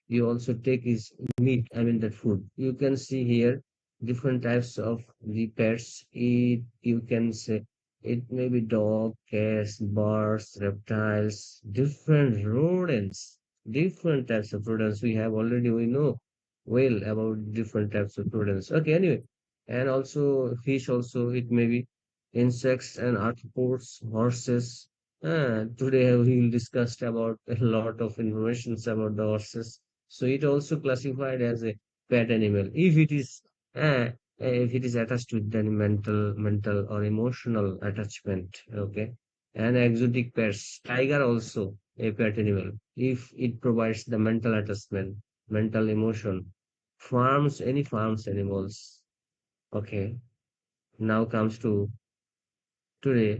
you also take is meat, I mean that food. You can see here different types of the pets eat. You can say it may be dog, cats, birds, reptiles, different rodents, different types of rodents. We know well about different types of rodents. Okay, anyway, and also fish also, it may be insects and arthropods, horses. Today we will discuss about a lot of information about the horses. So it also classified as a pet animal if it is attached with any mental or emotional attachment. Okay, and exotic pets, tiger also a pet animal if it provides the mental attachment, mental emotion. Any farms animals. Okay, now comes to today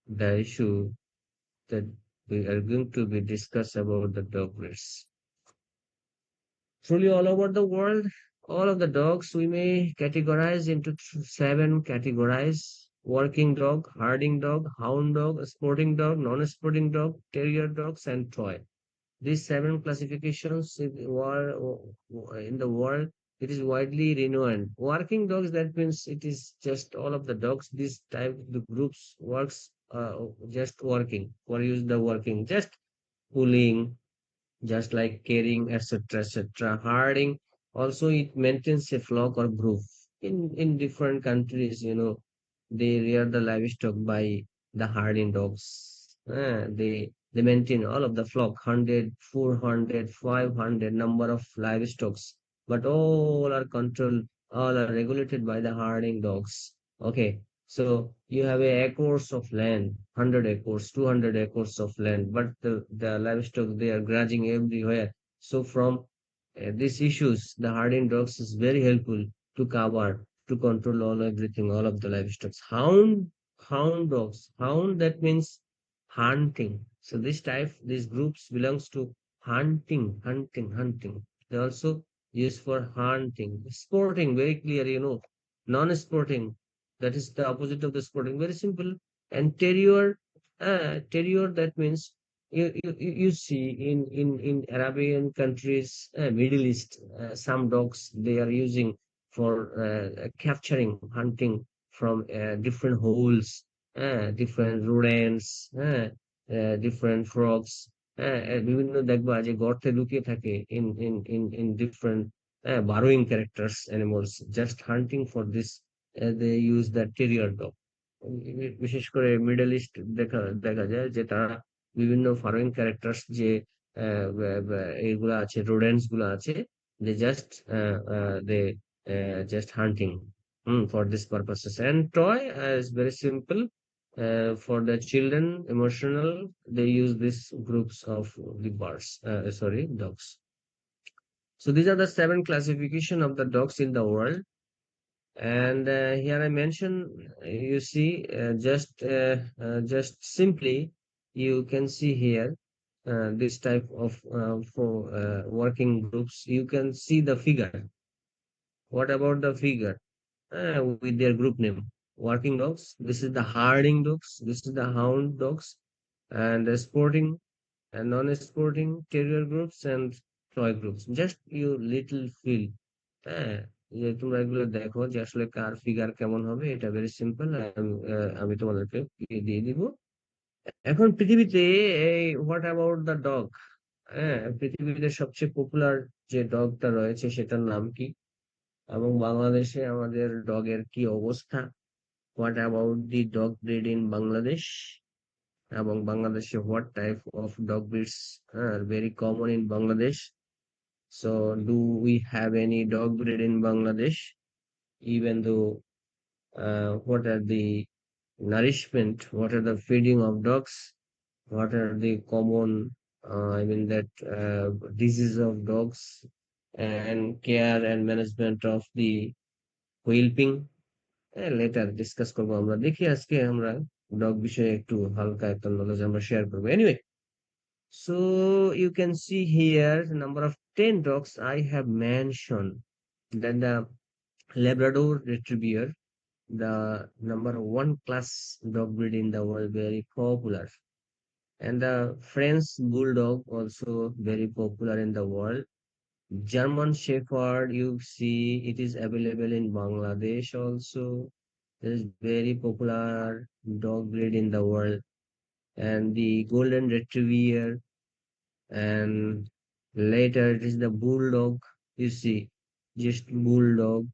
the issue that we are going to be discuss about the dog breeds. Truly all over the world, all of the dogs we may categorize into seven categories: working dog, herding dog, hound dog, sporting dog, non-sporting dog, terrier dogs, and toy. These seven classifications in the world, it is widely renowned. Working dogs, that means it is just all of the dogs. This type, the groups works just working. Or use the working, just pulling, just like carrying, etc., etc. Herding, also it maintains a flock or group. In different countries, they rear the livestock by the herding dogs. They maintain all of the flock, 100, 400, 500 number of livestock, but all are controlled, all are regulated by the herding dogs. Okay, so you have a acres of land, 100 acres, 200 acres of land, but the livestock, they are grazing everywhere. So from these issues, the herding dogs is very helpful to cover, to control all everything, all of the livestock. Hound dogs, hound, that means hunting. So these groups belongs to hunting. They also used for hunting, sporting, very clear, non-sporting. That is the opposite of the sporting. Very simple. And terrier, that means you see in Arabian countries, Middle East, some dogs they are using for capturing, hunting from different holes, different rodents, different frogs. বিভিন্ন দেখবা যে গর্তে লুকিয়ে থাকে in different burrowing characters animals, just hunting for this. They use the terrier dog. বিশেষ করে middle east দেখা দেখা যায় যে তারা বিভিন্ন ফরেন ক্যারেক্টার্স যে এইগুলা আছে, রোডেন্টস গুলা আছে, they just they just hunting for this purposes. And toy is very simple. For the children, emotional, they use these groups of the birds, sorry, dogs. So these are the seven classification of the dogs in the world. And here I mention, you see, just simply, you can see here this type of for working groups. You can see the figure. What about the figure with their group name? Working dogs. This is the herding dogs. This is the hound dogs, and the sporting and non-sporting terrier groups and toy groups. Just you little feel. হ্যাঁ, যে তোমরা এগুলো দেখো যে আসলে কার figure কেমন হবে, এটা ভেরি সিম্পল। আমি তোমাদেরকে দিয়ে দিব। এখন পৃথিবীতে এই হোয়াট অ্যাবাউট দ্য ডগ, পৃথিবীতে সবচেয়ে পপুলার যে ডগটা রয়েছে সেটার নাম কি, এবং বাংলাদেশে আমাদের ডগের কি অবস্থা, what about the dog breed in Bangladesh, এবং বাংলাদেশে what type of dog breeds are very common in Bangladesh. So do we have any dog breed in Bangladesh? Even though what are the nourishment, what are the feeding of dogs, what are the common, I mean that disease of dogs, and care and management of the whelping. Later discuss করবো আমরা, দেখি আজকে আমরা dog বিষয়ে একটু হালকা একটা knowledge আমরা শেয়ার করবো। Anyway, so you can see here the number of 10 dogs I have mentioned. Then the Labrador Retriever, the number one class dog breed in the world, very popular. And the French bulldog also very popular in the world. German Shepherd, you see, it is available in Bangladesh also. It is very popular dog breed in the world. And the Golden Retriever, and later it is the Bulldog, you see, just Bulldog.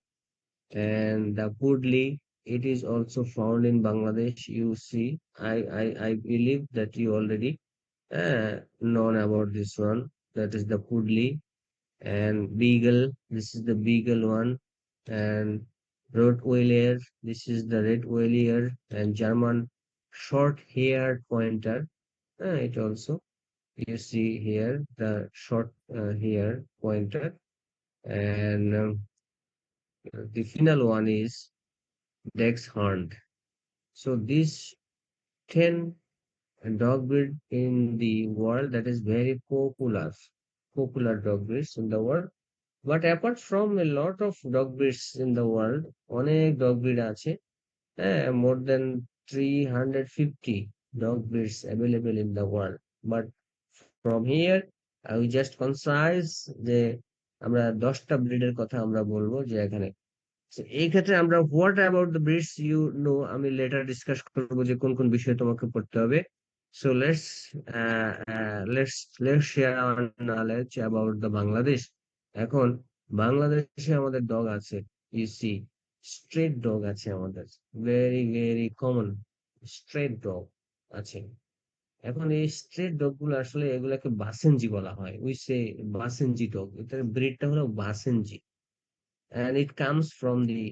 And the Poodle, it is also found in Bangladesh, you see. I believe that you already known about this one. That is the Poodle. And Beagle, this is the Beagle one. And Rottweiler, this is the Rottweiler. And German short-haired pointer, it also, you see here the short hair pointer. And the final one is Dachshund. So these 10 dog breed in the world that is very popular dog breeds in the world. But apart from a lot of dog breeds in the world, অনেক dog breed আছে, more than 350 dog breeds available in the world. But from here, I will just concise যে আমরা 10টা ব্রিডের কথা আমরা বলবো যে এখানে। So, এই ক্ষেত্রে আমরা what about the breeds you know, আমি লেটার ডিসকাস করবো যে কোন কোন বিষয় তোমাকে পড়তে হবে। So let's share our knowledge about the Bangladesh. এখন বাংলাদেশে আমাদের ডগ আছে, ইউ সি, স্ট্রেট ডগ আছে আমাদের, very very common straight dog আছে। এখন এই স্ট্রেট ডগ গুলো আসলে এগুলাকে বাসেনজি বলা হয়, উই সে বাসেনজি ডগ, এটার ব্রিডটা হলো বাসেনজি। and it comes from the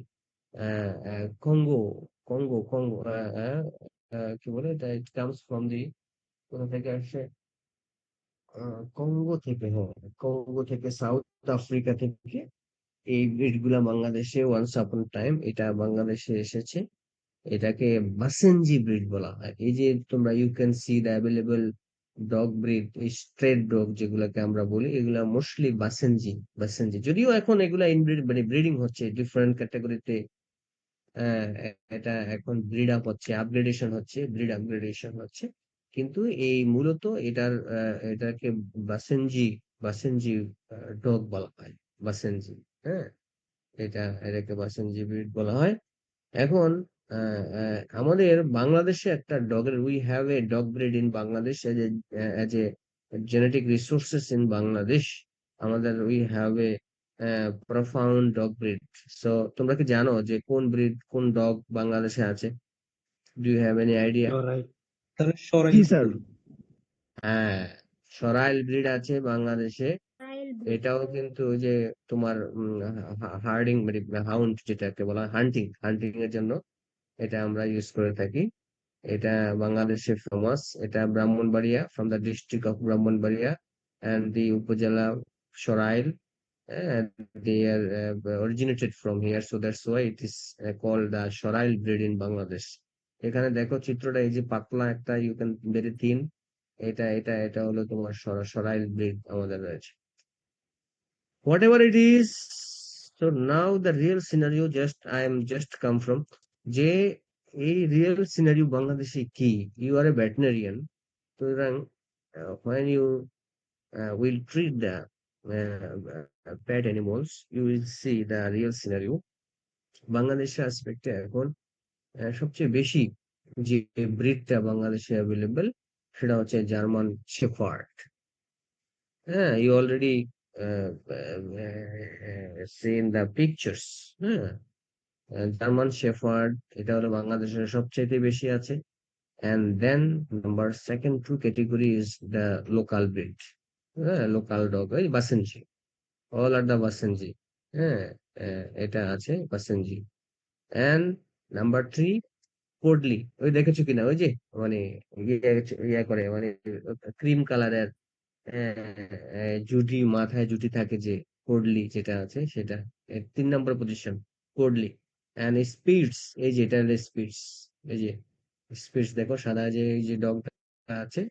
Congo, কি বলে এটা, it comes from the, কোথা থেকে আসে, কঙ্গো থেকে, হ্যাঁ, কঙ্গো থেকে, সাউথ আফ্রিকা থেকে এই ব্রিড গুলা বাংলাদেশে ওয়ান্স আপন টাইম এটা বাংলাদেশে এসেছে। এটাকে বাসেনজি ব্রিড বলা হয়। এই যে তোমরা you can see the available dog breed, এই স্ট্রেট ডগ যেগুলাকে আমরা বলি, এগুলা মোস্টলি বাসেনজি, যদিও এখন এগুলা ইনব্রিড মানে ব্রিডিং হচ্ছে ডিফারেন্ট ক্যাটাগরিতে। এটা এখন ব্রিড আপগ্রেডেশন হচ্ছে, কিন্তু এই মূলত এটাকে বাসেনজি বাসেনজি ডগ বলা হয়, বাসেনজি। হ্যাঁ, এটাকে বাসেনজি ব্রিড বলা হয়। এখন আমাদের বাংলাদেশে একটা ডগের, we have a dog breed in Bangladesh as a genetic resources in Bangladesh. আমাদের we have a profound dog breed. So তোমরা কি জানো যে কোন ব্রিড, কোন ডগ বাংলাদেশে আছে? Do you have any idea? সরাই, তাহলে সরাই জি তো স্যার। বলি। হ্যাঁ, সরাইল ব্রিড আছে বাংলাদেশে। এটাও কিন্তু ওই যে তোমার হার্ডিং মানে হাউন্ড যেটাকে বলা হয়, হান্টিং এর জন্য এটা আমরা ইউজ করে থাকি। এটা বাংলাদেশে ফেমাস। এটা Brahmanbaria, from the district of Brahmanbaria and the উপজেলা Sarail, and they are originated from here, so that's why it is called the Sarail breed in Bangladesh. এখানে দেখো চিত্রটা, এই যে পাতলা একটা, ইউ ক্যান ভেরি থিন, এটা হলো তোমার সরাইল ব্রিড আমাদের রয়েছে। whatever it is, so now the real scenario, just I am just come from যে এই রিয়েল সিনারিও বাংলাদেশে কি, ইউ আর এ ভেটেরিনারিয়ান, সুতরাং when you will treat the pet animals, you will see the real scenario। বাংলাদেশের অ্যাসপেক্টে এখন সবচেয়ে বেশি যে ব্রিডটা বাংলাদেশে অ্যাভেলেবল সেটা হচ্ছে জার্মান শেফার্ড। হ্যাঁ, you already seen the pictures। হ্যাঁ, জার্মান শেফার্ড এটা হলো বাংলাদেশের সবচেয়ে বেশি আছে। and then number second two category is the local breed, local dog, ওই বাসেনজি, all are the বাসেনজি। হ্যাঁ, এটা আছে বাসেনজি। and number three পোডলি, ওই দেখেছো কিনা, ওই যে মানে ইয়ে করে মানে ক্রিম কালারের জুটি, মাথায় জুটি থাকে যে, কোডলি যেটা আছে সেটা 3 নম্বর পজিশন, কোডলি। এন্ড স্পিডস, এই যে এটা হলো স্পিডস, এই যে স্পিডস দেখো সাদা যে এই যে ডগটা আছে,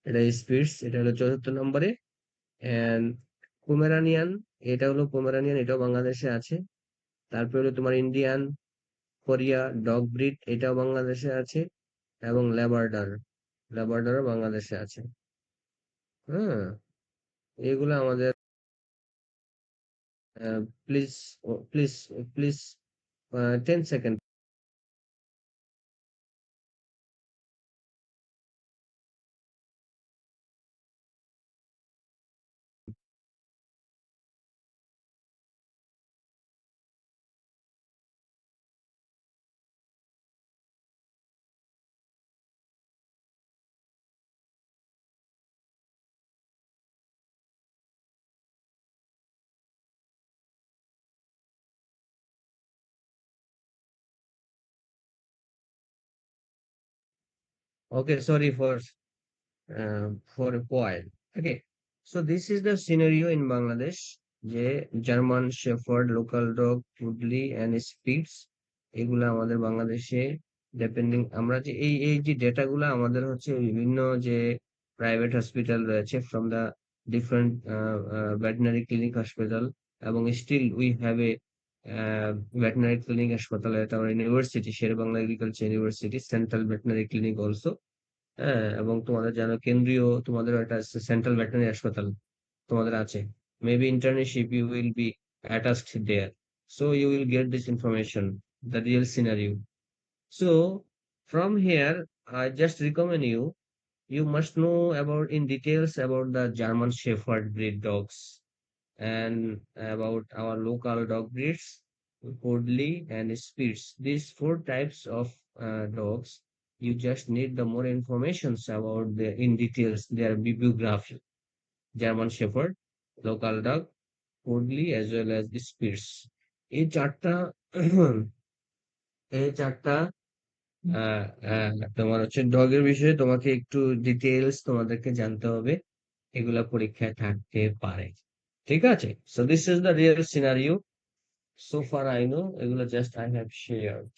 এটা স্পিডস, এটা হলো 4র্থ নম্বরে। এন্ড পোমেরানিয়ান, এটা হলো পোমেরানিয়ান, এটাও বাংলাদেশে আছে। তারপরে হলো তোমার ইন্ডিয়ান কোরিয়া ডগ ব্রিড, এটাও বাংলাদেশে আছে। এবং ল্যাব্রাডর, লাব্রাডরও বাংলাদেশে আছে। হ্যাঁ, এগুলো আমাদের please please please 10 second. Okay, sorry for a while. Okay, so this is the scenario in Bangladesh যে German shepherd, local dog, poodle and spitz, এগুলা আমাদের বাংলাদেশে ডিপেন্ডিং, আমরা যে এই এই যে ডেটাগুলো আমাদের হচ্ছে বিভিন্ন যে প্রাইভেট হসপিটাল রয়েছে from the different veterinary clinic hospital, এবং still we have a veterinary clinic হাসপাতাল, এটা আমার university, Sher Bangla agriculture university, central veterinary clinic also. হ্যাঁ, এবং তোমাদের জানো কেন্দ্রীয় তোমাদের একটা সেন্ট্রাল ভেটেরিনারি হাসপাতাল তোমাদের আছে। Maybe internship you will be attached there, so you will get this information, the real scenario. So from here, I just recommend you, you must know about in details about the German Shepherd breed dogs and about our local dog breeds, Poodly and Spitz. These four types of dogs, you just need the more informations about the in details their bibliography. German Shepherd, local dog, Poodly as well as the Spitz. এই চারটা এই চারটা তোমার হচ্ছে ডগের বিষয়ে তোমাকে একটু details তোমাদেরকে জানতে হবে, এগুলা পরীক্ষায় থাকতে পারে। ঠিক আছে, so this is the real scenario, so far I know, এগুলো just I have shared.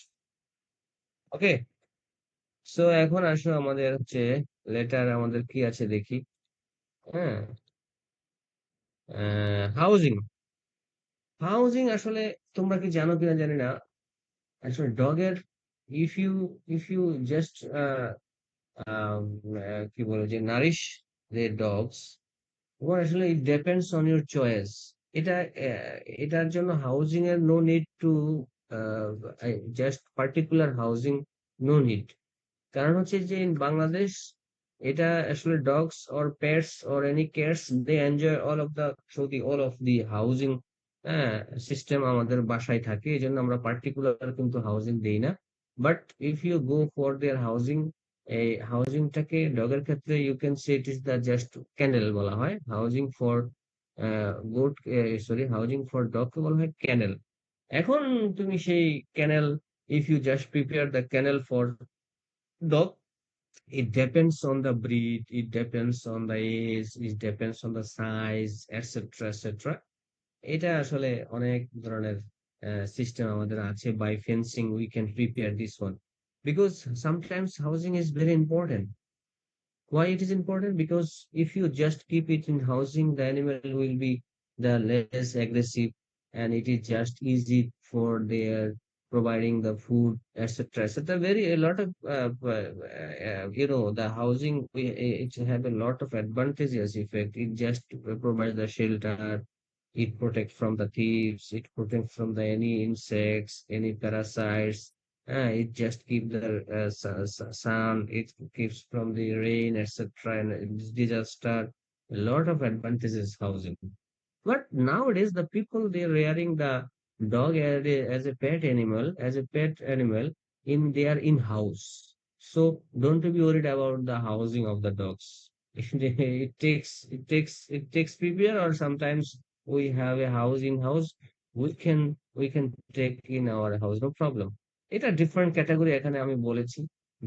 Okay, so এখন আসো আমাদের হচ্ছে লেটার আমাদের কি আছে দেখি। হ্যাঁ, হাউজিং। হাউজিং আসলে তোমরা কি জানো কিনা জানি না, আসলে ডগের if you if you just কি বলে যে নারিশ দ্য ডগস, তোমার আসলে it depends on your choice. এটা এটার জন্য হাউজিং এর no need to just particular housing, no need. কারণ হচ্ছে যে ইন বাংলাদেশ এটা আসলে dogs or pets or any cats they enjoy all of the housing system আমাদের বাসায় থাকে, এই জন্য আমরা পার্টিকুলার কিন্তু হাউজিং দেই না। But if you go for their housing, এই হাউজিংটাকে ডগের ক্ষেত্রে you can say it is the just kennel বলা হয়, housing for goat, sorry housing for dog কে বলা হয় ক্যানেল। এখন তুমি সেই ক্যানেল, if you just prepare the kennel for dog, it depends on the breed, it depends on the age, it depends on the size, etc etc. এটা আসলে অনেক ধরনের সিস্টেম আমাদের আছে, by fencing we can prepare this one, because sometimes housing is very important. Why it is important? Because if you just keep it in housing, the animal will be the less aggressive, and it is just easy for their providing the food, etc. etc. Very a lot of the housing it have a lot of advantages effect. It just provides the shelter, it protects from the thieves, it protects from the any insects, any parasites. It just keep the sun, it keeps from the rain, etc. And disaster. A lot of advantages housing. But nowadays, the people they're rearing the dog as a pet animal, in their in house. So don't be worried about the housing of the dogs. It takes prepare, or sometimes we have a house in house. We can take in our house, no problem. এটা different category এখানে আমি বলেছি,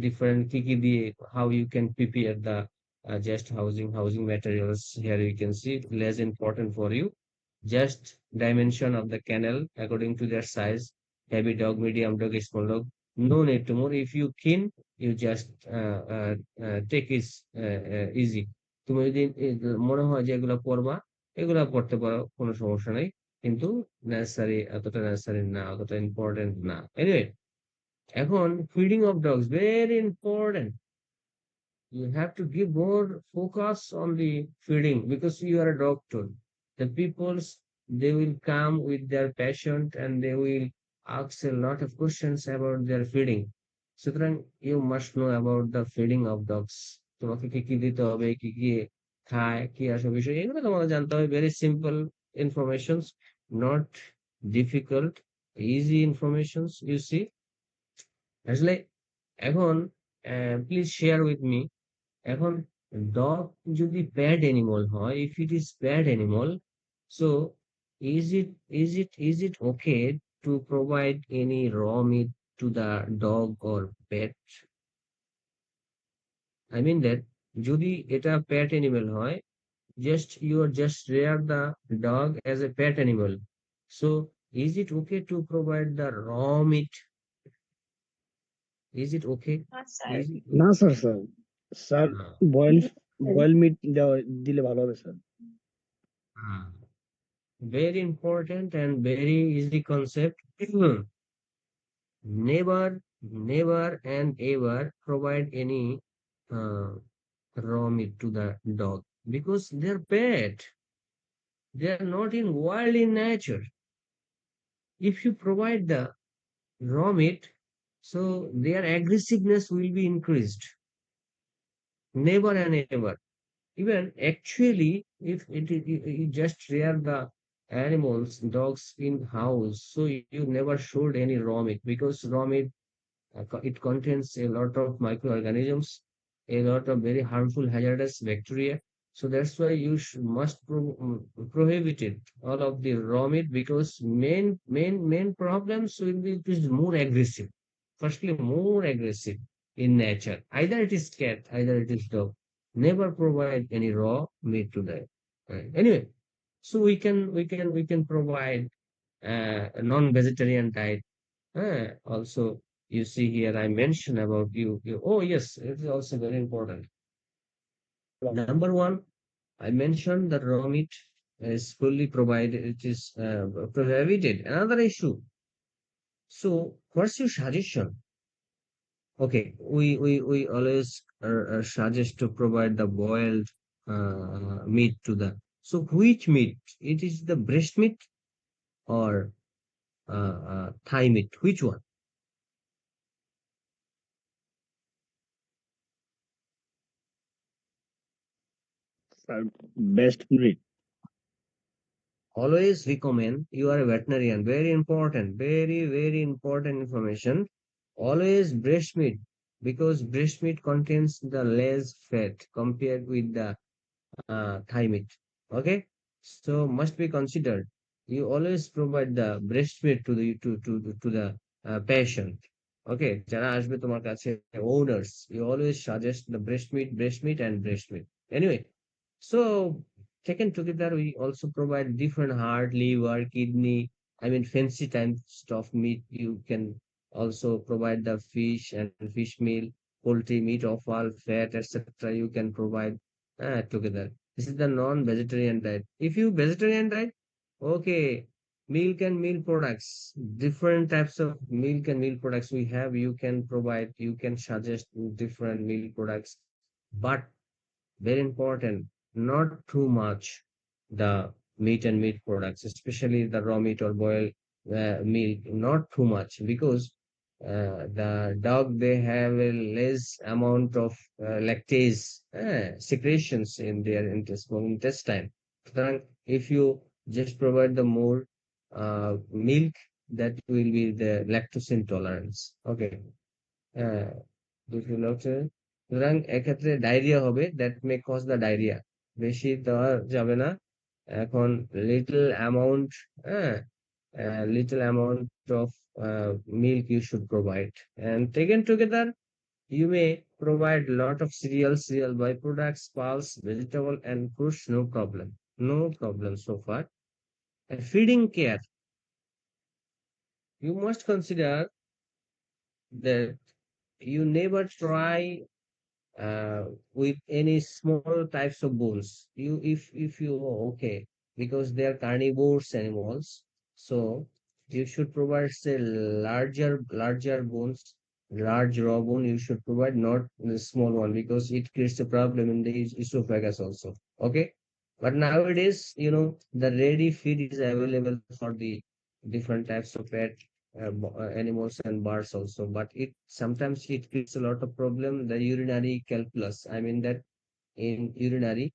different কি কি দিয়ে how you can prepare the just housing materials. Here you can see less important for you, just dimension of the kennel according to their size, heavy dog, medium dog, small dog. No need to more. If you keen, you just take it easy. তুমি যদি মনে হয় যে এগুলা পড়বা, এগুলা পড়তে পারো, কোনো সমস্যা নেই। কিন্তু নেসেসারি না, অতটা ইম্পর্টেন্ট না। এনিওয়ে, এখন feeding of dogs very important. You have to give more focus on the feeding because you are a doctor. The peoples, they will come with their patient and they will ask a lot of questions about their feeding. সুতরাং you must know about the feeding of dogs. তোমাকে কি কি দিতে হবে, কি কি খায়, কি আসে বিষয়, এগুলো তোমাকে জানতে হবে। Very simple informations, not difficult, easy informations, you see. আসলে এখন প্লিজ শেয়ার উইথ মি, এখন ডগ যদি প্যাড অ্যানিমাল হয়, if it is pad animal, so is it is it okay to provide any raw meat to the dog or pet? I mean that যদি এটা pet animal হয়, just you are just rear the dog as a pet animal, so is it okay to provide the raw meat? Is it okay? Is it না sir, sir sir uh, boil boil meat দিলে ভালো হবে sir. uh, very important and very easy concept. Never and ever provide any uh, raw meat to the dog because they're pet. They are not in wild in nature. If you provide the raw meat, so their aggressiveness will be increased. Never and ever. Even actually, if you just rear the animals, dogs in house, so you never should any raw meat because raw meat, it contains a lot of microorganisms, a lot of very harmful hazardous bacteria. So that's why you must prohibit it, all of the raw meat, because main problems will be it is more aggressive. Firstly, more aggressive in nature. Either it is cat, either it is dog. Never provide any raw meat to them. Anyway, so we can provide a non-vegetarian diet. Also, you see here, I mentioned about oh, yes, it is also very important. Number one, I mentioned that raw meat is fully provided, it is prohibited. Another issue. So, what's your suggestion? Okay, we always suggest to provide the boiled meat to the. So, which meat? It is the breast meat or thigh meat? Which one? Sir best meat. Always recommend, you are a veterinarian, very important, very important information. Always breast meat, because breast meat contains the less fat compared with the thigh meat. Okay, so must be considered. You always provide the breast meat to the patient. Okay, যারা আসবে তোমার কাছে, owners, you always suggest the breast meat and breast meat. Anyway, so taken together, we also provide different heart, liver, kidney, I mean fancy types of meat. You can also provide the fish and fish meal, poultry meat, offal, fat, etc. You can provide together. This is the non-vegetarian diet. If you vegetarian diet, okay, milk and milk products, different types of milk and milk products we have, you can provide, you can suggest different milk products, but very important, not too much the meat and meat products, especially the raw meat or boiled milk, not too much, because the dog, they have a less amount of lactase secretions in their intestine. সুতরাং, if you just provide the more milk, that will be the lactose intolerance. Okay. uh, সুতরাং এক্ষেত্রে diarrhoea হবে, that may cause the diarrhoea. বেশি দেওয়া যাবে না। এখন little amount, হ্যাঁ, little amount of milk you should provide. And taken together, you may provide lot of cereal byproducts, pulse, vegetable and fruits, no problem. No problem so far. And feeding care, you must consider that you never try with any small types of bones. If you okay, because they are carnivores animals, so you should provide say larger bones, Large raw bone you should provide, not the small one, because it creates a problem in the esophagus also. Okay. But nowadays, the ready feed is available for the different types of pet animals and birds also. But it sometimes it creates a lot of problem. The urinary calculus. I mean that in urinary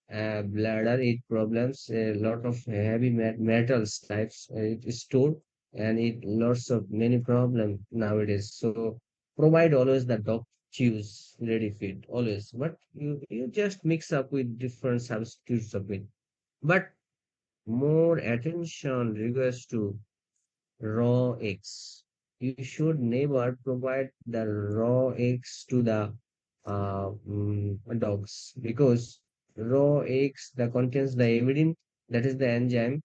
bladder it problems, a lot of heavy metals types it is stored, and it lots of many problem nowadays. So provide always the dog choose ready feed always, but you just mix up with different substitutes of it. But more attention regards to raw eggs. You should never provide the raw eggs to the dogs, because raw eggs that contains the avidin, that is the enzyme,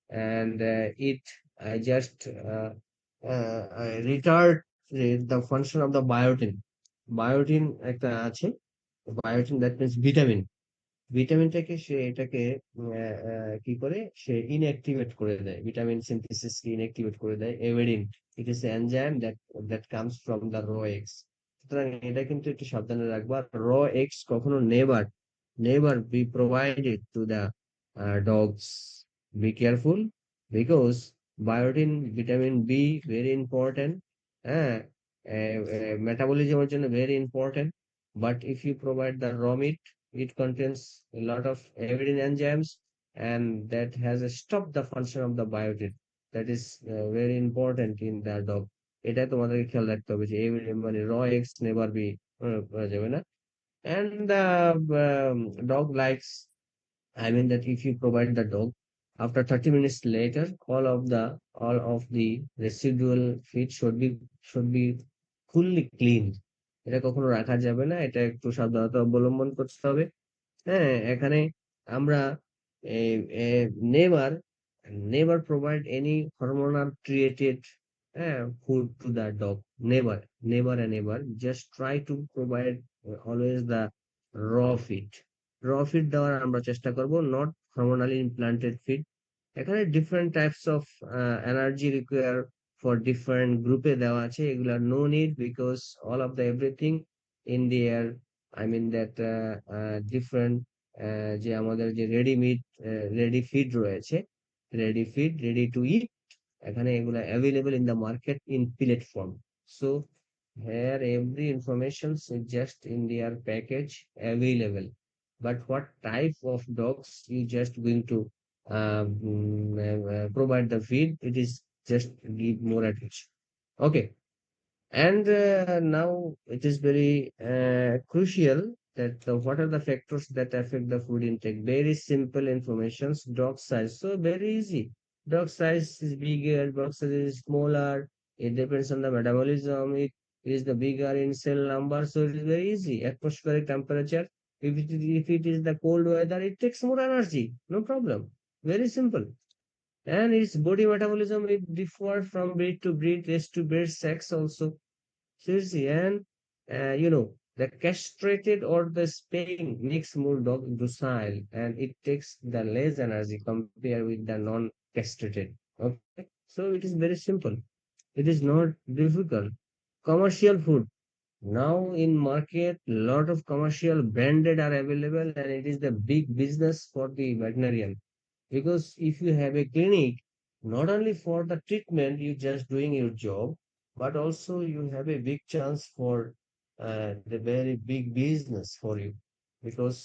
and it just retard the function of the biotin. Biotin একটা আছে, biotin that means vitamin. ভিটামিনটাকে সে এটাকে কি করে সে inactivate করে দেয়, vitamin synthesis কে inactivate করে দেয় avidin. It is enzyme that comes from the raw eggs. সুতরাং এটা কিন্তু একটু সাবধানে রাখবা, র এগস কখনো never never be provided to the dogs. Be careful, because biotin vitamin B very important, হ্যাঁ, মেটাবলিজমের জন্য very important. But if you provide the raw meat, it contains a lot of avidin enzymes, and that has stopped the function of the biotin. That is very important in the dog. এটা তোমাদেরকে খেয়াল রাখতে হবে যে মানে র eggs never be করা যাবে না। And the dog likes, I mean that if you provide the dog after 30 minutes later, all of the residual feed should be fully cleaned. এটা কখনো রাখা যাবে না, এটা একটু সাবধানতা অবলম্বন করতে হবে। হ্যাঁ, এখানে আমরা never never provide any hormonal created food to the dog. Never, never and never just try to provide always the raw feed. Raw feed দেওয়ার আমরা চেষ্টা করব, নট হরমোনালি ইমপ্লান্টেড ফিড। এখানে different types of energy require for different গ্রুপে দেওয়া আছে, এগুলা no need, because all of the everything in the air, I mean that different যে আমাদের যে রেডিমেড রেডি ফিড রয়েছে, রেডি ফিড রেডি টু ইট, এখানে এগুলা available in the market in pellet form. So here every information is just in their package available, but what type of dogs you just going to provide the feed, it is just give more attention. Okay. And now it is very crucial that what are the factors that affect the food intake. Very simple informations. Dog size. So very easy. Dog size is bigger, dog size is smaller. It depends on the metabolism. It is the bigger in cell number. So it is very easy. Atmospheric temperature. If it is the cold weather, it takes more energy. No problem. Very simple. And its body metabolism, it differs from breed to breed, race to breed, sex also. Seriously, and the castrated or the spaying makes more dog docile, and it takes the less energy compared with the non-castrated. Okay, so it is very simple. It is not difficult. Commercial food. Now in market, lot of commercial branded are available, and it is the big business for the veterinarian. Because if you have a clinic, not only for the treatment, you just doing your job, but also you have a big chance for the very big business for you. Because,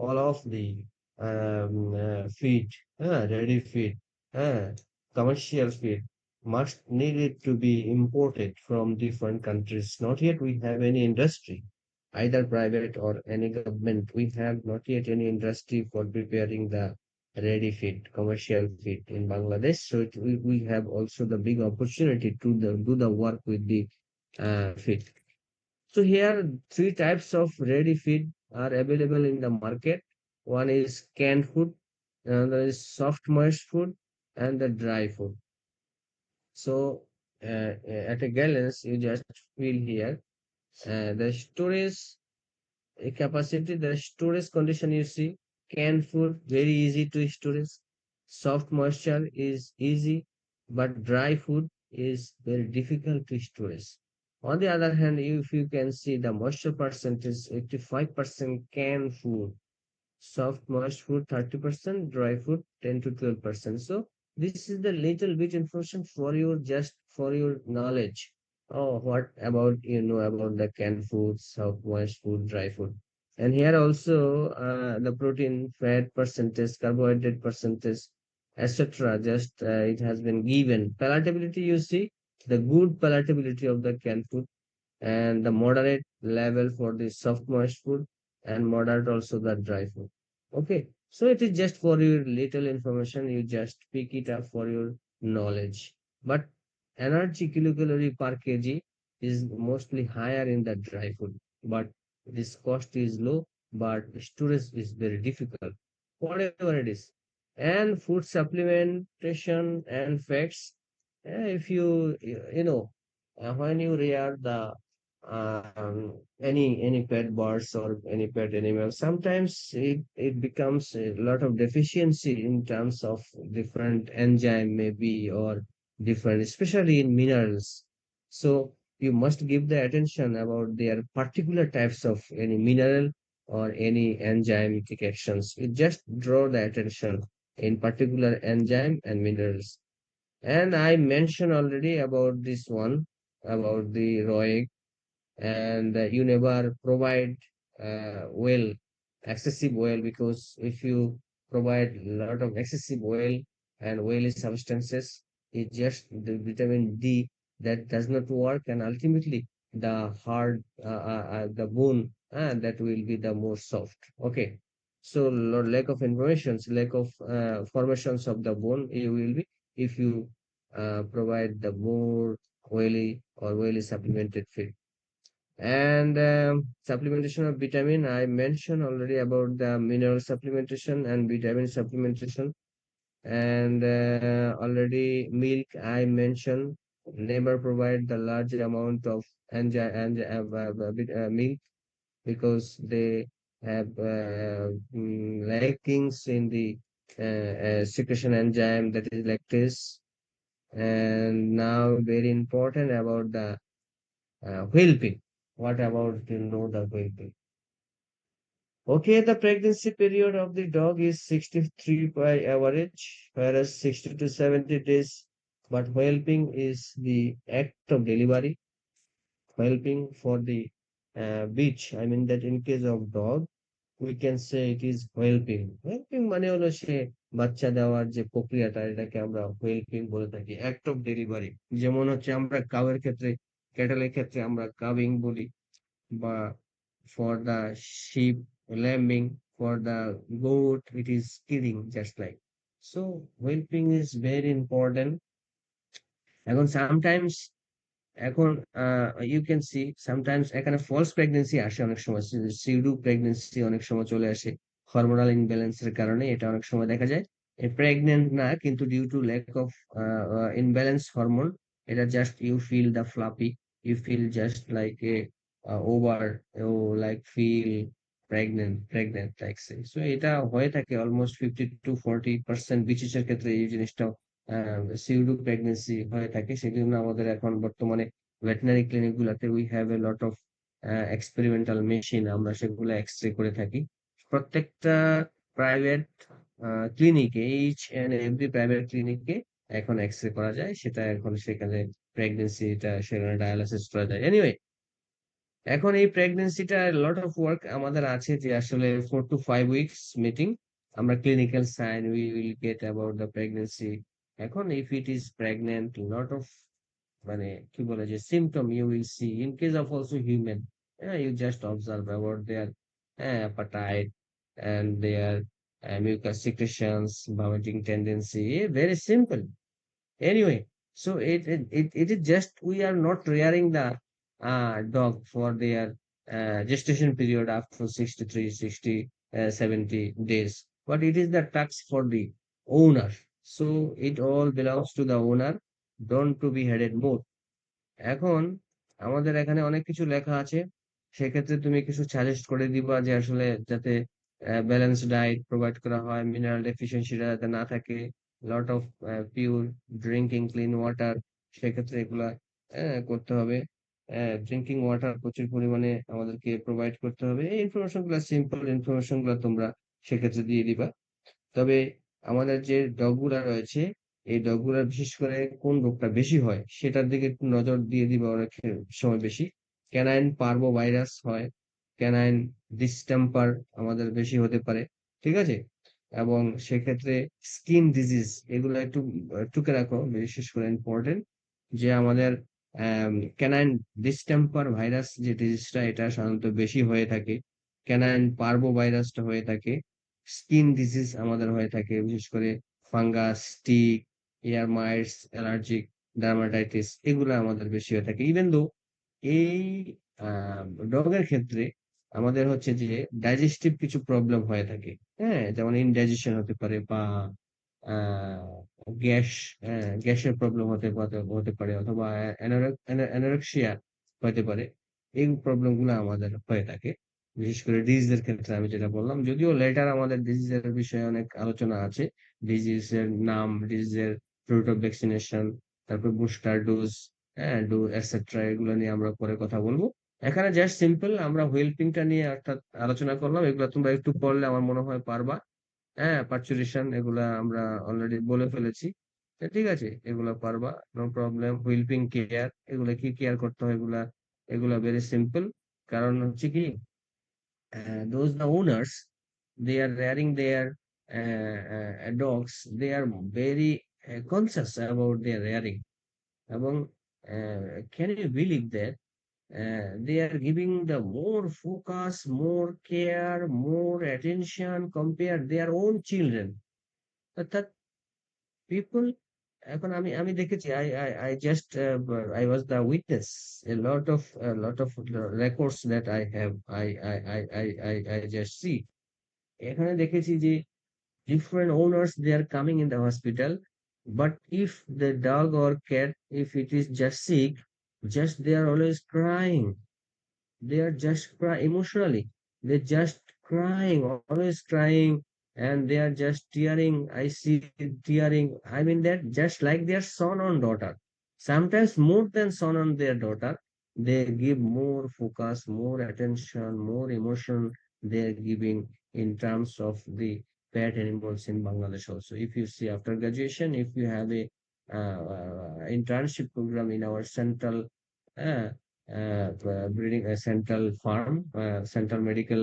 all of the feed, ready feed, uh, commercial feed must needed to be imported from different countries. Not yet we have any industry, either private or any government. We have not yet any industry for preparing the ready feed, commercial feed in Bangladesh. So we have also the big opportunity to do the work with the feed. So here three types of ready feed are available in the market. One is canned food, another is soft moist food, and the dry food. So at a gallons, you just feel here the storage capacity, the storage condition you see, canned food, very easy to storage. Soft moisture is easy, but dry food is very difficult to storage. On the other hand, if you can see the moisture percentage, 85% canned food, soft moist food 30%, dry food 10 to 12%. So this is the little bit information for your, just for your knowledge. Oh, what about you know about the canned food, soft moist food, dry food? And here also the protein, fat percentage, carbohydrate percentage, etc. Just it has been given. Palatability, you see the good palatability of the canned food, and the moderate level for the soft moist food, and moderate also the dry food. Okay, so it is just for your little information, you just pick it up for your knowledge. But energy kilocalorie per kg is mostly higher in the dry food, but this cost is low, but storage is very difficult, whatever it is. And food supplementation and fats, if you know, when you rear the any pet birds or any pet animal, sometimes it becomes a lot of deficiency in terms of different enzyme maybe, or different, especially in minerals. So you must give the attention about their particular types of any mineral or any enzymatic actions. You just draw the attention in particular enzyme and minerals. And I mentioned already about this one, about the ROIC, and you never provide well, excessive oil, because if you provide a lot of excessive oil and oily substances, it just the vitamin D that does not work, and ultimately the hard the bone that will be the more soft. Okay, so lack of informations, lack of formations of the bone you will be, if you provide the more oily or oily supplemented feed. And supplementation of vitamin, I mentioned already about the mineral supplementation and vitamin supplementation. And already milk, I mentioned, never provide the large amount of milk, because they have lackings in the secretion enzyme, that is lactase. And now very important about the whelping. What about you know the whelping? Okay, the pregnancy period of the dog is 63 by average, whereas 60 to 70 days. But whelping is the act of delivery. Whelping for the bitch, I mean that in case of dog, we can say it is whelping. Whelping মানে হলো সে বাচ্চা দেওয়ার যে প্রক্রিয়াটা, এটাকে আমরা whelping বলে থাকি, act of delivery। যেমন হচ্ছে আমরা কাউয়ের ক্ষেত্রে, ক্যাটেলের ক্ষেত্রে আমরা কাভিং বলি, বা for the sheep, lambing, for the goat, it is killing, just like. So whelping is very important। এখন sometimes, এখন you can see sometimes এখানে false pregnancy আসে অনেক সময়, pseudo pregnancy অনেক সময় চলে আসে হরমোনাল ইমব্যালেন্সের কারণে। এটা অনেক সময় দেখা যায় প্রেগনেন্ট না, কিন্তু due to lack of imbalance hormone, এটা just you feel the floppy, you feel just like a over, oh like feel pregnant like say. So এটা হয়ে থাকে অলমোস্ট 50 to 40% বিশেষের ক্ষেত্রে এই জিনিসটা সিউডো প্রেগনেন্সি হয়ে থাকে। সেজন্য আমাদের এখন বর্তমানে ভেটেনারি ক্লিনিক গুলাতে we have A lot of experimental machine, আমরা সেগুলো এক্সরে করে থাকি। প্রত্যেকটা প্রাইভেট ক্লিনিকে, এইচ এন্ড এভরি প্রাইভেট ক্লিনিকে এখন এক্সরে করা যায়, সেটা এখন সেখানে প্রেগনেন্সিটা সেখানে ডায়ালিসিস করা যায়। এনিওয়ে, এখন এই প্রেগনেন্সিটা লট অফ ওয়ার্ক আমাদের আছে, যে আসলে 4 to 5 weeks মিটিং, আমরা clinical sign we will get about the pregnancy. এখন if it is pregnant, lot of মানে কি বলে যে symptom you will see in case of also human. You just observe about their appetite and their mucus secretions, vomiting tendency, very simple। Anyway, so it is just we are not rearing the dog for their gestation period after 63, 60, 70 days, but it is the tax for the owner. So it all belongs to the owner, don't to be headed more। এখন আমাদের এখানে অনেক কিছু লেখা আছে, সেক্ষেত্রে তুমি কিছু সাজেস্ট করে দিবা যে আসলে যাতে ব্যালেন্স ডায়েট প্রোভাইড করা হয়, মিনারেল ডেফিসিয়েন্সিটা যাতে না থাকে, lot of pure drinking clean water, সেক্ষেত্রে এগুলা করতে হবে। ড্রিঙ্কিং ওয়াটার প্রচুর পরিমাণে আমাদেরকে প্রোভাইড করতে হবে। এই ইনফরমেশন গুলো, সিম্পল ইনফরমেশন গুলো তোমরা সেক্ষেত্রে দিয়ে দিবা। তবে আমাদের যে ডগ গুলা রয়েছে, এই ডগ গুলার বিশেষ করে কোন রোগটা বেশি হয় সেটার দিকে একটু নজর দিয়ে দিবা অনেক সময় বেশি। ক্যানাইন পার্ভো ভাইরাস হয়, ক্যানাইন ডিসটেম্পার আমাদের বেশি হতে পারে, ঠিক আছে? এবং সেক্ষেত্রে স্কিন ডিজিজ এগুলো একটু টুকে রাখো, বিশেষ করে ইম্পর্টেন্ট যে আমাদের ক্যানাইন ডিসটেম্পার ভাইরাস যে ডিজিজটা, এটা সাধারণত বেশি হয়ে থাকে। ক্যানাইন পার্ভো ভাইরাসটা হয়ে থাকে। স্কিন ডিজিজ আমাদের হয়ে থাকে, বিশেষ করে fungus, tick, air mites, allergic dermatitis, এগুলো আমাদের বেশি হয়ে থাকে। ইভেন দো এই ডগের ক্ষেত্রে আমাদের হচ্ছে যে ডাইজেস্টিভ কিছু প্রবলেম হয়ে থাকে। হ্যাঁ, যেমন ইনডাইজেশন হতে পারে, বা গ্যাস গ্যাসের প্রবলেম হতে পারে, অথবা অ্যানোরেক্সিয়া হতে পারে। এই প্রবলেম গুলো আমাদের হয়ে থাকে, বিশেষ করে ডিজিজের ক্ষেত্রে আমি যেটা বললাম। যদিও লেটার আমাদের ডিজিজের বিষয়ে অনেক আলোচনা আছে, ডিজিজের নাম, ডিজিজের রুট অফ ভ্যাকসিনেশন, তারপর বুস্টার ডোজ, হ্যাঁ ডো এটসেট্রা, এগুলো নিয়ে আমরা পরে কথা বলবো। এখানে জাস্ট সিম্পল আমরা হুইলপিংটা নিয়ে একটা আলোচনা করলাম, এগুলো তোমরা একটু পড়লে আমার মনে হয় পারবা। হ্যাঁ, পার্চুরেশন এগুলা আমরা অলরেডি বলে ফেলেছি। তো ঠিক আছে, এগুলা পারবা, নো প্রবলেম। হুইলপিং কেয়ার, এগুলা কি কেয়ার করতে হয়, এগুলা এগুলা ভেরি সিম্পল। কারণ হচ্ছে কি, those the owners, they are rearing their dogs, they are very conscious about their rearing. এবং can you believe that they are giving the more focus, more care, more attention compared their own children. অর্থাৎ people, এখন আমি আমি দেখেছি, I just I was the witness a lot of records that I have, I just see. এখানে দেখেছি যে different owners, they are coming in the hospital, but if the dog or cat, if it is just sick, just they are always crying. They are just cry emotionally. They're just crying, always crying, and they are just tearing. I see tearing. I mean that just like their son or daughter. Sometimes more than son on their daughter, they give more focus, more attention, more emotion they're giving in terms of the pet animals in Bangladesh also. If you see after graduation, if you have a internship program in our central uh, breeding a central farm, central medical,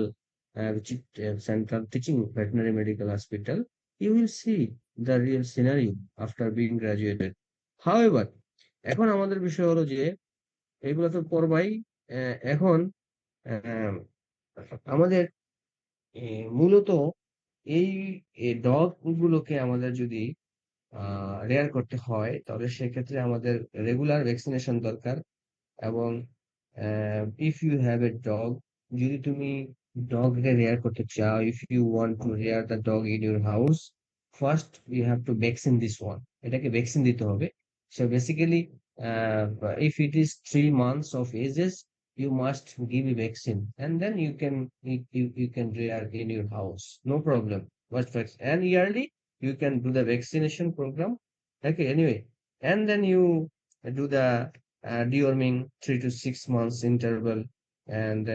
central teaching veterinary medical hospital, you will see the real scenario after being graduated. However, এখন আমাদের বিষয় হলো যে এগুলো তো করবাই। এখন আহ, আমাদের মূলত এই ডগ গুলোকে আমাদের যদি রেয়ার করতে হয়, তাহলে সেক্ষেত্রে আমাদের রেগুলার ভ্যাকসিনেশন দরকার। এবং if you have a dog, যদি তুমি ডগ রেয়ার করতে চাও, if you want to rear the dog in your house, first you have to vaccine this one. এটাকে ভ্যাকসিন দিতে হবে। So basically if it is 3 months of ages, you must give a vaccine, and then you can rear in your house, no problem. And yearly you can do the vaccination program. Okay, anyway, and then you do the deworming 3 to 6 months interval, and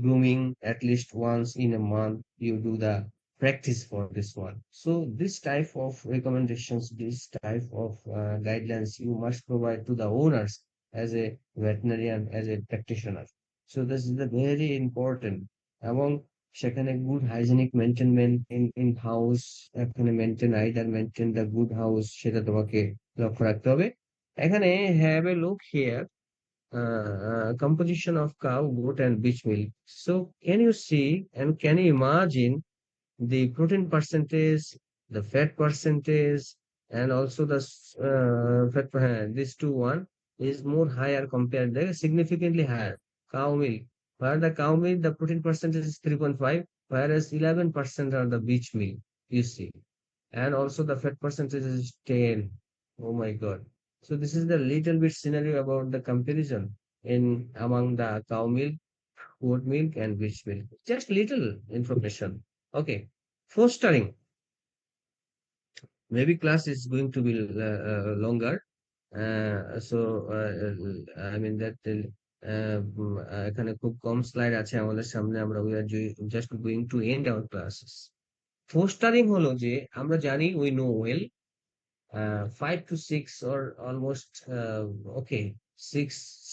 grooming at least once in a month. You do the practice for this one. So this type of recommendations, this type of guidelines you must provide to the owners as a veterinarian, as a practitioner. So this is the very important. এবং সেখানে good hygienic মেনটেনমেন্ট in house, এখানে maintain the good house, সেটা তোমাকে লক্ষ্য রাখতে হবে। এখানে have a look here, composition of cow, goat, and beef milk. So can you see and can you imagine the protein percentage, the fat percentage, and also the fat, this two one is more higher compared, they significantly higher. Cow milk, where the cow milk, the protein percentage is 3.5, whereas 11% are the beef milk, you see. And also the fat percentage is 10. Oh my God. So this is the little bit scenario about the comparison in among the cow milk, goat milk, and beef milk. Just little information. Okay. Fostering. Maybe class is going to be longer. I mean that এখানে খুব কম slide আছে আমাদের সামনে, আমরা we are just going to end our classes. Fostering হলো যে, আমরা জানি, we know well, 5 to 6 or almost okay,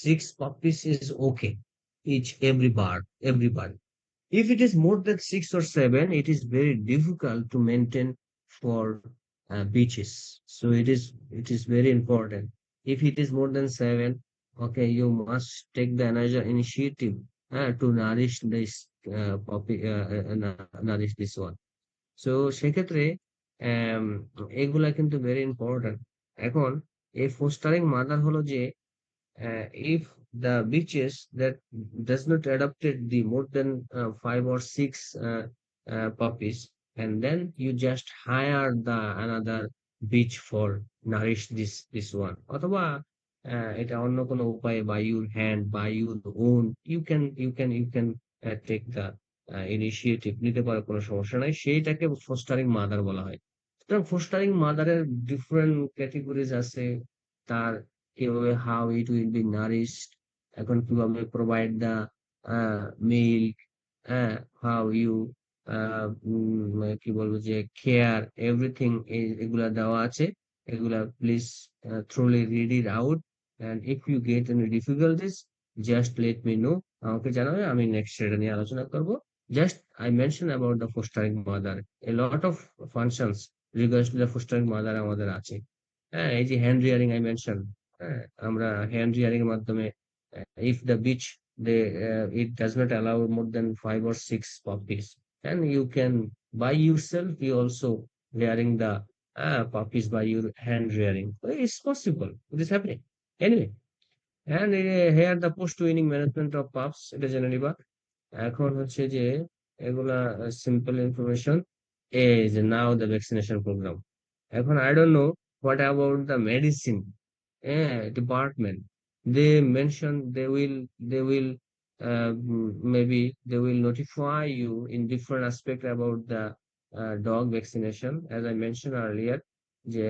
six puppies is okay, each every bird. If it is more than 6 or 7, it is very difficult to maintain for beaches. So it is very important. If it is more than 7, okay, you must take the another initiative to nourish this puppy, nourish this one. So সেক্ষেত্রে আম, এগুলা কিন্তু very important. এখন এই fostering mother হলো যে, if the beaches that does not adopted the more than 5 or 6 puppies, and then you just hire the another beach for nourish this one, অথবা এটা অন্য কোনো উপায়ে by your hand, by your own, you can take the initiative নিতে পারো, কোনো সমস্যা নাই, সেইটাকে ফোস্টারিং মাদার বলা হয়। সুতরাং ফোস্টারিং মাদারের ডিফারেন্ট ক্যাটেগরিজ আছে, তার কিভাবে, how it will be nourished, এখন কিভাবে provide the milk, how you কি বলবো যে কেয়ার এভরিথিং, এগুলা দেওয়া আছে। এগুলা please thoroughly read it out, and if you get any difficulties just let me know, আমাকে জানাবে, আমি নেক্সট সেটা নিয়ে আলোচনা করব। Just I mention about the fostering mother, a lot of functions regards to the fostering mother আমাদের আছে। হ্যাঁ, এই যে হ্যান্ড রিয়ারিং আই মেনশন, হ্যাঁ, আমরা হ্যান্ড রিয়ারিং এর মাধ্যমে, if the beach it does not allow more than 5 or 6 puppies, and you can by yourself, you also rearing the puppies by your hand rearing. It's possible, it is happening anyway. And here the post winning management of pups, এটা জেনে নিবা। এখন হচ্ছে যে এগুলা simple information, এই যে নাও the vaccination programme. এখন I don't know what about the medicine department. They mention they will maybe they will notify you in different aspect about the dog vaccination, as I mentioned earlier, যে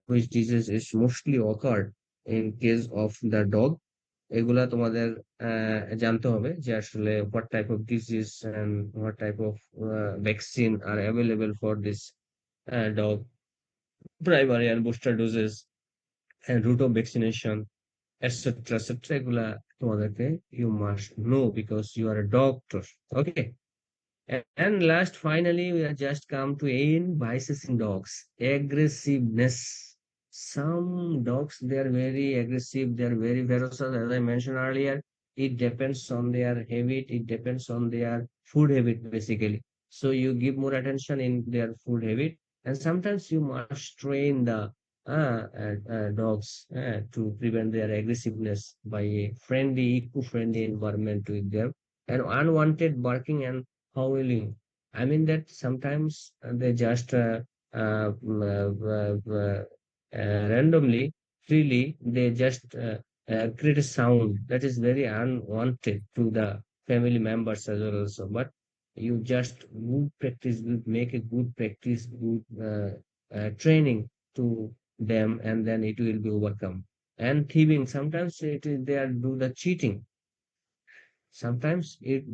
which disease is mostly occurred in case of the dog। এগুলা তোমাদের জানতে হবে যে আসলে what type of disease and what type of vaccine are available for this dog, primary and booster doses, and route of vaccination, etc etc, এগুলা তোমাদেরকে you must know because you are a doctor, okay? And last, finally, we are just come to end vices in dogs. Aggressiveness. Some dogs, they are very aggressive, they are very ferocious, as I mentioned earlier. It depends on their habit, it depends on their food habit, basically. So you give more attention in their food habit, and sometimes you must train the dogs to prevent their aggressiveness by a friendly, eco-friendly environment with them, and unwanted barking and howling. I mean that sometimes they just randomly, freely, they just create a sound that is very unwanted to the family members as well also. But you just good practice, make a good practice, good training to them, and then it will be overcome. And thieving, sometimes it is they are do the cheating. Sometimes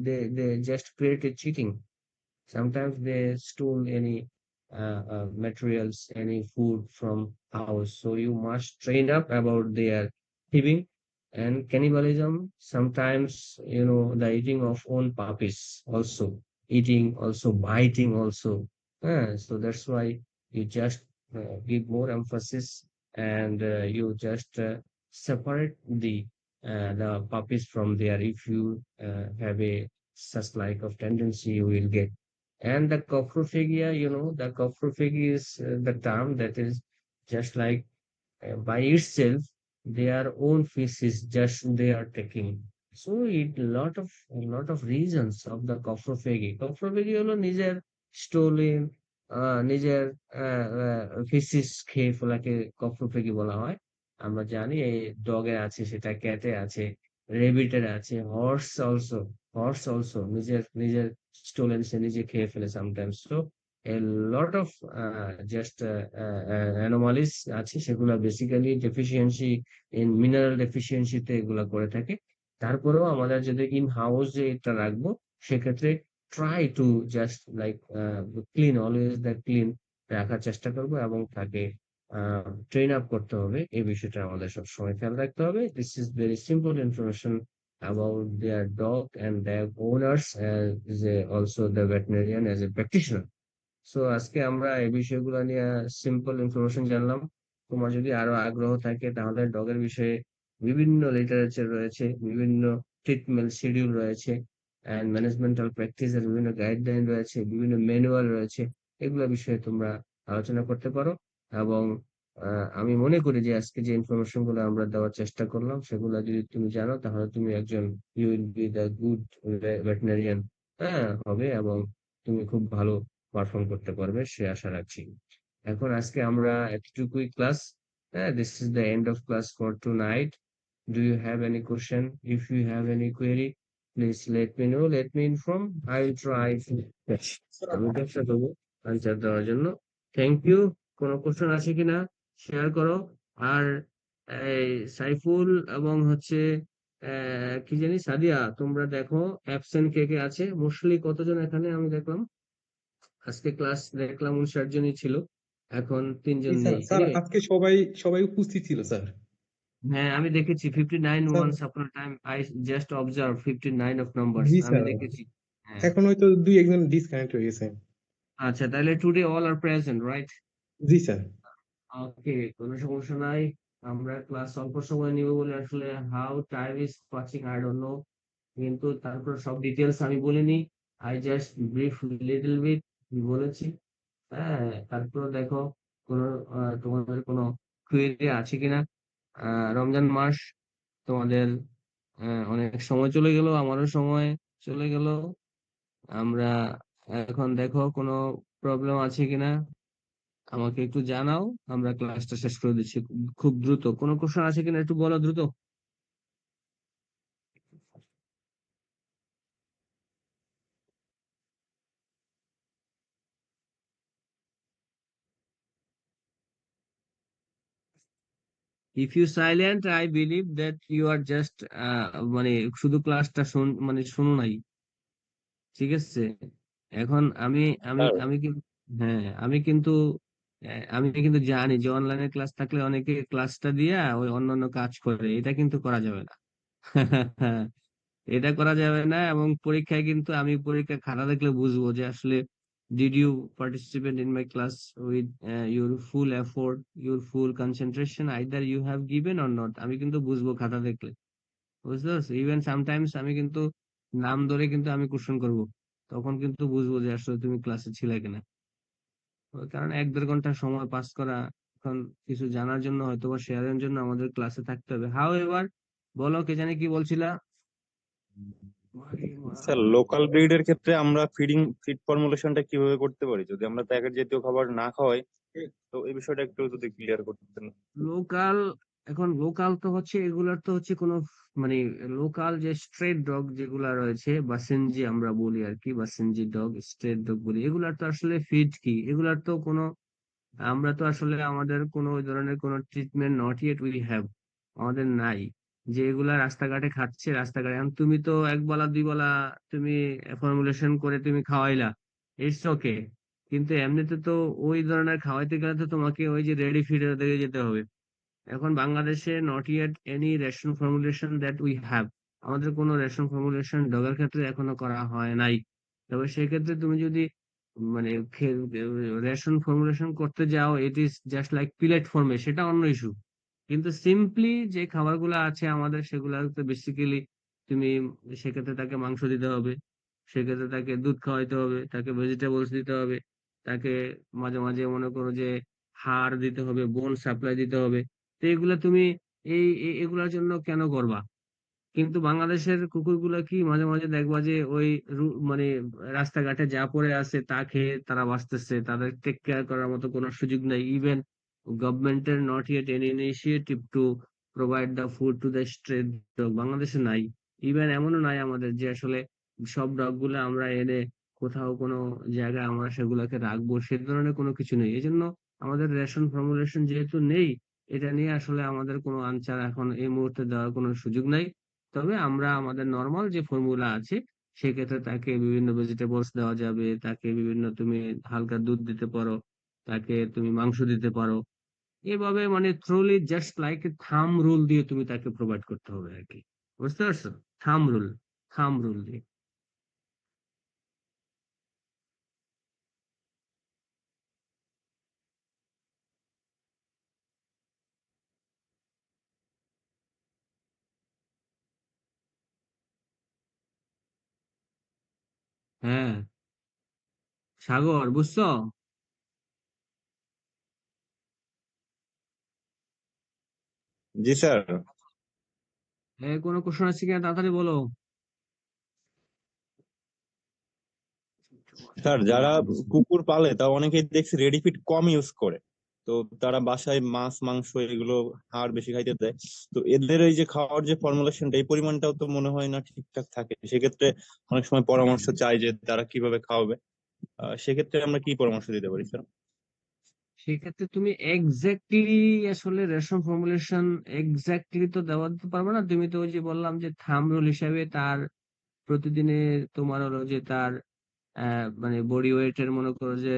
they just create a cheating. Sometimes they stole any materials, any food from house. So you must train up about their thieving and cannibalism. Sometimes, the eating of own puppies also, eating also, biting also. So that's why you just give more emphasis, and you just separate the puppies from there. If you have a such like of tendency, you will get. And the coprophagia, the coprophagia is the term that is just like by itself, their own feces just they are taking. So it a lot of reasons of the coprophagy. Coprophagy হলো নিজের stolen নিজের feces খেয়ে ফেলাকে coprophagy বলা হয়। আমরা জানি এই ডগের আছে, সেটা ক্যাটে আছে, রেবিটের আছে, হর্স অলসো নিজের নিজের stolen সে নিজে খেয়ে ফেলে sometimes. So a lot of just anomalies আছে, সেগুলা বেসিক্যালি ডেফিসিয়েন্সি ইন মিনারেল ডেফিসিয়েন্সিতে এগুলা করে থাকে। তারপরেও আমাদের যদি ইন হাউস যে এটা রাখবো, সেক্ষেত্রে try to just like clean, always the clean রাখার চেষ্টা করব, এবং তাকে ট্রেন আপ করতে হবে। এই বিষয়টা আমাদের সবসময় খেয়াল রাখতে হবে। This is very simple information about their dog and their owners as also the veterinarian as a practitioner. So আজকে আমরা এই বিষয়গুলো নিয়ে সিম্পল ইনফরমেশন জানলাম। তোমার যদি আরো আগ্রহ থাকে তাহলে ডগের বিষয়ে বিভিন্ন লিটারেচার রয়েছে, বিভিন্ন ট্রিটমেন্ট শিডিউল রয়েছে, অ্যান্ড ম্যানেজমেন্টাল প্র্যাকটিসের বিভিন্ন গাইডলাইন রয়েছে, বিভিন্ন ম্যানুয়াল রয়েছে। এগুলো বিষয়ে তোমরা আলোচনা করতে পারো। এবং আমি মনে করি যে আজকে যে ইনফরমেশন গুলো আমরা দেওয়ার চেষ্টা করলাম, সেগুলো যদি তুমি জানো তাহলে তুমি একজন you will be the good veterinarian হবে, এবং তুমি খুব ভালো পারফর্ম করতে পারবে সে আশা রাখছি। এখন আজকে আমরা এতটুকুই ক্লাস। হ্যাঁ, this is the end of class for tonight. Do you have any question? If you have any query, please let me know, let me inform. I will try, আমি চেষ্টা করবো আনসার দেওয়ার জন্য। Thank you. কোনো question আছে কিনা share করো। আর এই সাইফুল এবং হচ্ছে কি জানি সাদিয়া, তোমরা দেখো অ্যাবসেন্ট কে কে আছে। মোস্টলি কতজন এখানে আমি দেখলাম, আজকে ক্লাস দেখলাম 59 জনই ছিল, এখন 3 জন জি স্যার, নেই। স্যার এনিওয়ে, আজকে সবাই সবাই উপস্থিত ছিল স্যার। হ্যাঁ আমি দেখেছি 59 sir once upon time, I just observe 59 of numbers, জি আমি স্যার, দেখেছি। হ্যাঁ, এখন হয়তো দুই একজন ডিসকানেক্ট হয়ে গেছে। আচ্ছা তাহলে টুডে অল আর প্রেজেন্ট, রাইট? জি স্যার। ওকে, কোনো সমস্যা নাই। আমরা ক্লাস অল্প সময় নিব বলে আসলে how time is passing I don't know, কিন্তু তারপর সব ডিটেলস আমি বলিনি, I just brief little bit বলেছি। হ্যাঁ, তারপর দেখো কোনো তোমাদের কোনো কোয়েরি আছে কিনা। রমজান মাস, তোমাদের অনেক সময় চলে গেল, আমারও সময় চলে গেল। আমরা এখন দেখো কোনো প্রবলেম আছে কিনা আমাকে একটু জানাও, আমরা ক্লাসটা শেষ করে দিচ্ছি খুব দ্রুত। কোনো কোশ্চেন আছে কিনা একটু বলো দ্রুত। If you silent I believe that you are just মানে শুধু ক্লাসটা মানে শুনো নাই, ঠিক আছে? এখন আমি আমি স্যার, আমি কিন্তু, হ্যাঁ আমি কিন্তু আমি কিন্তু জানি যে অনলাইনে ক্লাস থাকলে অনেকে ক্লাসটা দিয়া ওই অন্যান্য কাজ করে, এটা কিন্তু করা যাবে না। এটা করা যাবে না। এবং পরীক্ষায় কিন্তু আমি পরীক্ষা খাতা দেখলে বুঝবো যে আসলে did you participate in my class with your full effort, your full concentration, either you have given or not. আমি কিন্তু বুঝবো খাতা দেখলে, বুঝতে পারছো? ইভেন সামটাইমস আমি কিন্তু নাম ধরে কিন্তু আমি কোশ্চেন করব, তখন কিন্তু বুঝবো যে আসলে তুমি ক্লাসে ছিলে কিনা। ওই কারণে 1-1.5 ঘন্টা সময় পাস করা, এখন কিছু জানার জন্য হয়তো বা শেয়ারের জন্য আমাদের ক্লাসে থাকতে হবে। হাউ এভার, বলো কে জানি কি বলছিলা। স্যার, লোকাল ব্রিডের ক্ষেত্রে আমরা ফিড ফর্মুলেশনটা কিভাবে করতে পারি যদি আমরা প্যাকেট জাতীয় খাবার না খাওয়াই? তো এই বিষয়টা একটু যদি ক্লিয়ার করতেন। লোকাল, এখন লোকাল তো হচ্ছে এগুলার তো হচ্ছে কোনো মানে লোকাল যে স্ট্রেট ডগ যেগুলা রয়েছে, বাসেনজি আমরা বলি আর কি, বাসেনজি ডগ, স্ট্রেট ডগ বলি, এগুলার তো আসলে ফিড কি, এগুলার তো কোনো, আমরা তো আসলে আমাদের কোনো ওই ধরনের কোনো treatment not yet we have, আমাদের নাই যে এগুলা রাস্তাঘাটে খাচ্ছে। রাস্তাঘাটে এখন তুমি তো 1 বেলা 2 বেলা তুমি ফর্মুলেশন করে তুমি খাওয়াইলা, ইটস ওকে, কিন্তু এমনিতে তো ওই ধরনের খাওয়াইতে গেলে তো তোমাকে ওই যে রেডি ফিডের দিকে যেতে হবে। এখন বাংলাদেশে not yet any ration formulation that we have, আমাদের কোনো রেশন ফর্মুলেশন ডগের ক্ষেত্রে এখনো করা হয় নাই। তবে সেক্ষেত্রে তুমি যদি মানে রেশন ফর্মুলেশন করতে যাও, it is just like pellet ফর্মে, সেটা অন্য ইস্যু। কিন্তু সিম্পলি যে খাবারগুলো আছে আমাদের, সেগুলোতে বেসিক্যালি তুমি সেক্ষেত্রে তাকে মাংস দিতে হবে, সেক্ষেত্রে তাকে দুধ খাওয়াইতে হবে, তাকে ভেজিটেবলস দিতে হবে, তাকে মাঝে মাঝে মনে করো যে হাড় দিতে হবে, বোন সাপ্লাই দিতে হবে। তো এগুলা তুমি এগুলার জন্য কেন করবা? কিন্তু বাংলাদেশের কুকুরগুলা কি মাঝে মাঝে দেখবা যে ওই মানে রাস্তাঘাটে যা পড়ে আছে তা খেয়ে তারা বাঁচতেছে, তাদের টেক কেয়ার করার মতো কোনো সুযোগ নাই। ইভেন গভর্নমেন্টের not yet any initiative to provide the food to the straight dog, বাংলাদেশে নাই। ইভেন এমনও নাই আমাদের যে আসলে সব ডগ গুলো আমরা এনে কোথাও কোনো জায়গায় আমরা সেগুলোকে রাখবো, সে ধরনের কোনো কিছু নেই। এই জন্য আমাদের রেশন ফর্মুলেশন যেহেতু নেই, এটা নিয়ে আসলে আমাদের কোনো আনসার এখন এই মুহূর্তে দেওয়ার কোনো সুযোগ নাই। তবে আমরা আমাদের নর্মাল যে ফর্মুলা আছে সেক্ষেত্রে তাকে বিভিন্ন ভেজিটেবলস দেওয়া যাবে, তাকে বিভিন্ন তুমি হালকা দুধ দিতে পারো, তাকে তুমি মাংস দিতে পারো। এভাবে মানে থ্রুলি জাস্ট লাইক থাম রুল দিয়ে তুমি তাকে প্রোভাইড করতে হবে আর কি। বুঝতে পারছো? থাম রুল, থাম রুল দিয়ে। হ্যাঁ, সাগর বুঝছো? জি স্যার। কোনো কোশ্চেন আছে কিনা তাড়াতাড়ি বলো। স্যার যারা কুকুর পালে তা অনেকেই দেখছি রেডি ফিড কম ইউজ করে। তো তারা বাসায় মাছ মাংস এগুলো হাড় বেশি খাইতে দেয়। তো এদের এই যে খাওয়ার যে ফর্মুলেশনটা এই পরিমাণটাও তো মনে হয় না ঠিকঠাক থাকে। সেক্ষেত্রে অনেক সময় পরামর্শ চাই যে তারা কিভাবে খাওয়াবে। সেক্ষেত্রে আমরা কি পরামর্শ দিতে পারি স্যার? সেক্ষেত্রে তুমি এক্স্যাক্টলি আসলে রেশন ফর্মুলেশন এক্স্যাক্টলি তো দেওয়া দিতে পারবে না। তুমি তো ওই যে বললাম যে থাম রুল হিসাবে তার প্রতিদিনে তোমার হলো যে তার মানে বডি ওয়েটের মনে করো যে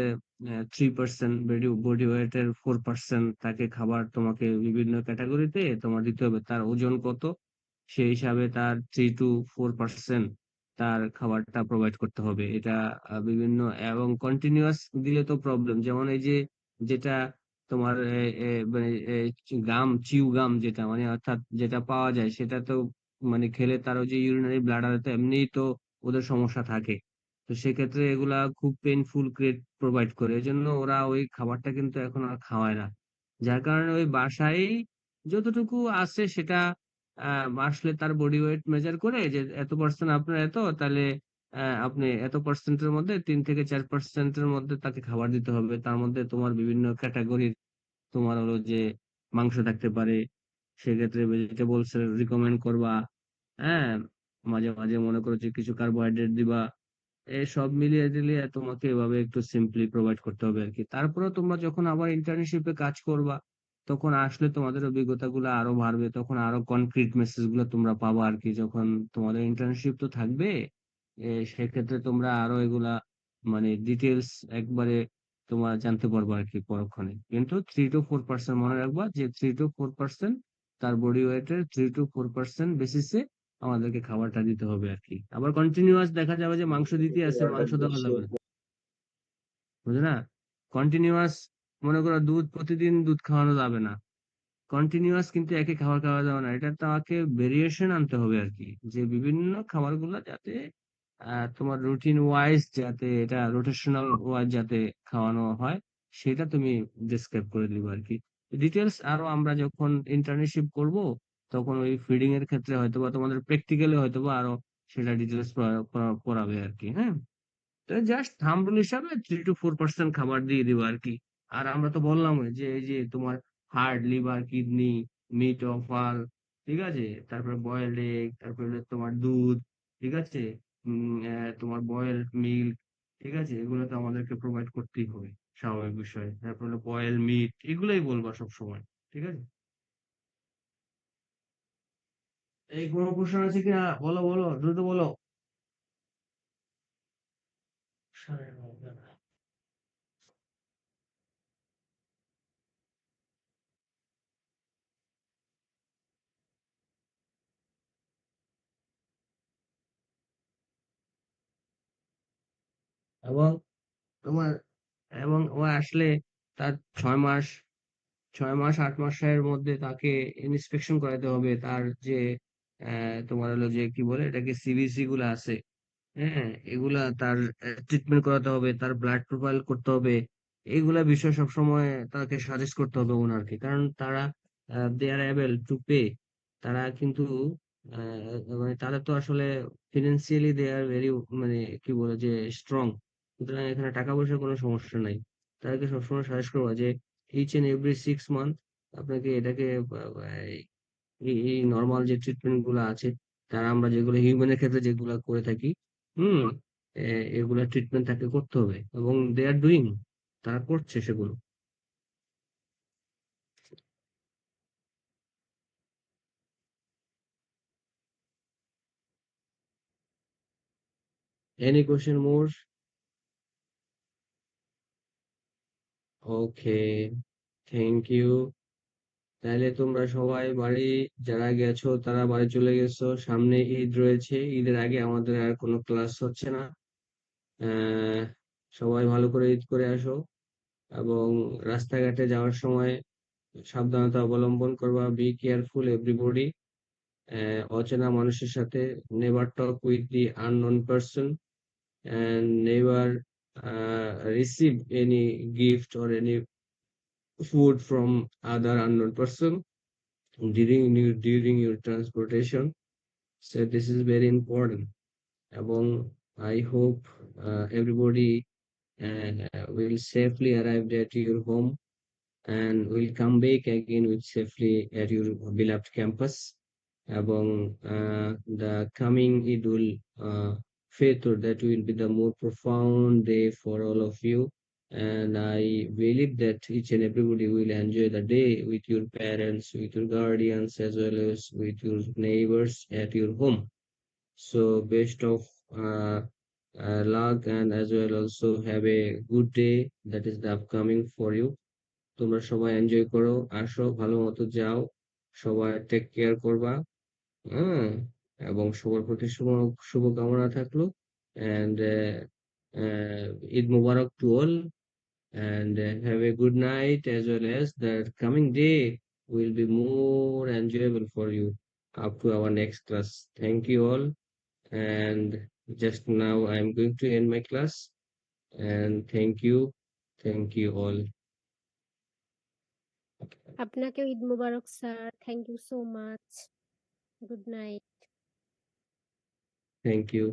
3%, বডি ওয়েটের 4% তাকে খাবার তোমাকে বিভিন্ন ক্যাটাগরিতে তোমার দিতে হবে। তার ওজন কত সেই হিসাবে তার 3 to 4% তার খাবারটা প্রোভাইড করতে হবে। এটা বিভিন্ন এবং কন্টিনিউয়াস দিলে তো প্রবলেম। যেমন এই যে যেটা তোমার মানে গাম চিউ গাম যেটা মানে অর্থাৎ যেটা পাওয়া যায় সেটা তো মানে খেলে তার ওই যে ইউরিনারি ব্লাডারে তো এমনিই তো ওদের সমস্যা থাকে। তো সেক্ষেত্রে এগুলা খুব পেইনফুল ক্রিয়েট প্রোভাইড করে, এই জন্য ওরা ওই খাবারটা কিন্তু এখন আর খাওয়ায় না। যার কারণে ওই বাসায় যতটুকু আছে সেটা আসলে তার বডি ওয়েট মেজার করে যে এত পার্সেন্ট আপনার এত, তাহলে আপনি এত পার্সেন্টের মধ্যে 3 থেকে 4%-এর মধ্যে তাকে খাবার দিতে হবে। তার মধ্যে তোমার বিভিন্ন ক্যাটাগরির তোমার হলো যে মাংস থাকতে পারে, সেক্ষেত্রে ভেজিটেবলস রিকমেন্ড করবা। হ্যাঁ, মাঝে মাঝে মনে করো যে কিছু কার্বোহাইড্রেট দিবা। এই সব মিলিয়ে দিলিয়ে তোমাকে এভাবে একটু সিম্পলি প্রোভাইড করতে হবে আর কি। তারপরে তোমরা যখন আবার ইন্টার্নশিপে কাজ করবা তখন আসলে তোমাদের অভিজ্ঞতা গুলো আরো বাড়বে, তখন আরো কনক্রিট মেসেজ গুলো তোমরা পাবা আর কি। যখন তোমাদের ইন্টার্নশিপ তো থাকবে সেক্ষেত্রে তোমরা আরো এগুলা মানে ডিটেলস একবারে তোমরা জানতে পারবে আর কি পরক্ষণে। কিন্তু 3 to 4% মনে রাখবা যে 3 to 4% তার বডি ওয়েটের 3 to 4% বেসিসে আমাদেরকে খাবারটা দিতে হবে আর কি। আবার কন্টিনিউয়াস দেখা যাবে যে মাংস দিতে আছে, মাংস দেওয়া যাবে না, বুঝলে না? কন্টিনিউয়াস মনে করো দুধ, প্রতিদিন দুধ খাওয়ানো যাবে না। কন্টিনিউয়াস কিন্তু একই খাবার খাওয়া যাবে না, এটা তোমাকে ভেরিয়েশন আনতে হবে আর কি। যে বিভিন্ন খাবারগুলো যাতে তোমার রুটিন ওয়াইজ যাতে এটা রোটেশনাল ওয়াইজ যাতে খাওয়ানো হয় সেটা তুমি ডিসক্রাইব করে দিবে আর কি। ডিটেলস আরো আমরা যখন ইন্টার্নশিপ করব তখন ওই ফিডিং এর ক্ষেত্রে হয়তোবা তোমাদের প্র্যাকটিক্যালি হয়তোবা আরো সেটা ডিটেলস পড়াবে আর কি। হ্যাঁ, তো জাস্ট থাম্বনেল হিসাবে 3 to 4% খাবার দিয়ে দিবা আর কি। আর আমরা তো বললাম যে এই যে তোমার হার্ট, লিভার, কিডনি, মিট, অফাল, ঠিক আছে, তারপরে বয়েলড এগ, তারপরে হলো তোমার দুধ, ঠিক আছে, তোমার বয়েলড মিল্ক, ঠিক আছে, এগুলো তো আমাদেরকে প্রোভাইড করতেই হবে, স্বাভাবিক বিষয়। তারপরে হলো বয়েল মিট, এগুলোই বলবা সব সময়, ঠিক আছে? এই কোনো কোশ্চেন আছে কিনা বলো, বলো দ্রুত বলো। সাড়ে নটা। এবং তোমার এবং ও আসলে তার 6 মাস, 6 মাস 8 মাসের মধ্যে তাকে ইন্সপেকশন করাতে হবে। তার যে তোমার হলো যে কি বলে এটাকে সিবিসি গুলো আছে, হ্যাঁ, এগুলা তার ট্রিটমেন্ট করাতে হবে, তার ব্লাড প্রোফাইল করতে হবে। এগুলা বিষয় সবসময় তাকে সাজেস্ট করতে হবে ওনারকে, কারণ তারা দে আর এবল টু পে। তারা কিন্তু মানে তারা তো আসলে ফিনান্সিয়ালি দে আর ভেরি মানে কি বলে যে স্ট্রং। সুতরাং এখানে টাকা পয়সার কোনো সমস্যা নাই। তাদেরকে সবসময় সাজেস্ট করবো যে ইচ এন্ড এভরি 6 মান্থ আপনাকে এটাকে এই নর্মাল যে ট্রিটমেন্ট গুলো আছে তারা আমরা যেগুলো হিউম্যানের ক্ষেত্রে যেগুলো করে থাকি, হুম, এগুলা ট্রিটমেন্ট তাকে করতে হবে এবং দে আর ডুইং, তারা করছে সেগুলো। Any question more? Okay, thank you. তাহলে তোমরা সবাই বাড়ি, যারা গেছো তারা বাড়ি চলে গেছো, সামনে ঈদ রয়েছে, ঈদের আগে আমাদের আর কোনো ক্লাস হচ্ছে না। আহ সবাই ভালো করে ঈদ করে আসো, এবং রাস্তাঘাটে যাওয়ার সময় সাবধানতা অবলম্বন করবা। Be careful everybody. অচেনা মানুষের সাথে never talk with the unknown person, and never receive any gift or any food from other unknown person during your transportation. So this is very important. এবং I hope everybody will safely arrive at your home and will come back again with safely at your beloved campus. এবং the coming Idul Fitr, that will be the more profound day for all of you. And I believe that each and everybody will enjoy the day with your parents, with your guardians, as well as with your neighbors at your home. So best of luck, and as well also have a good day that is the upcoming for you. তোমরা সবাই enjoy করো, আসো, ভালো মতো যাও, সবাই take care করবা। হ্যাঁ, এবং সবার প্রতি শুভকামনা থাকলো। And Eid Mubarak to all, and have a good night, as well as the coming day will be more enjoyable for you up to our next class. Thank you all, and just now I'm going to end my class, and thank you all. আপনাকেও ঈদ মুবারক sir. Thank you so much. Good night. Thank you.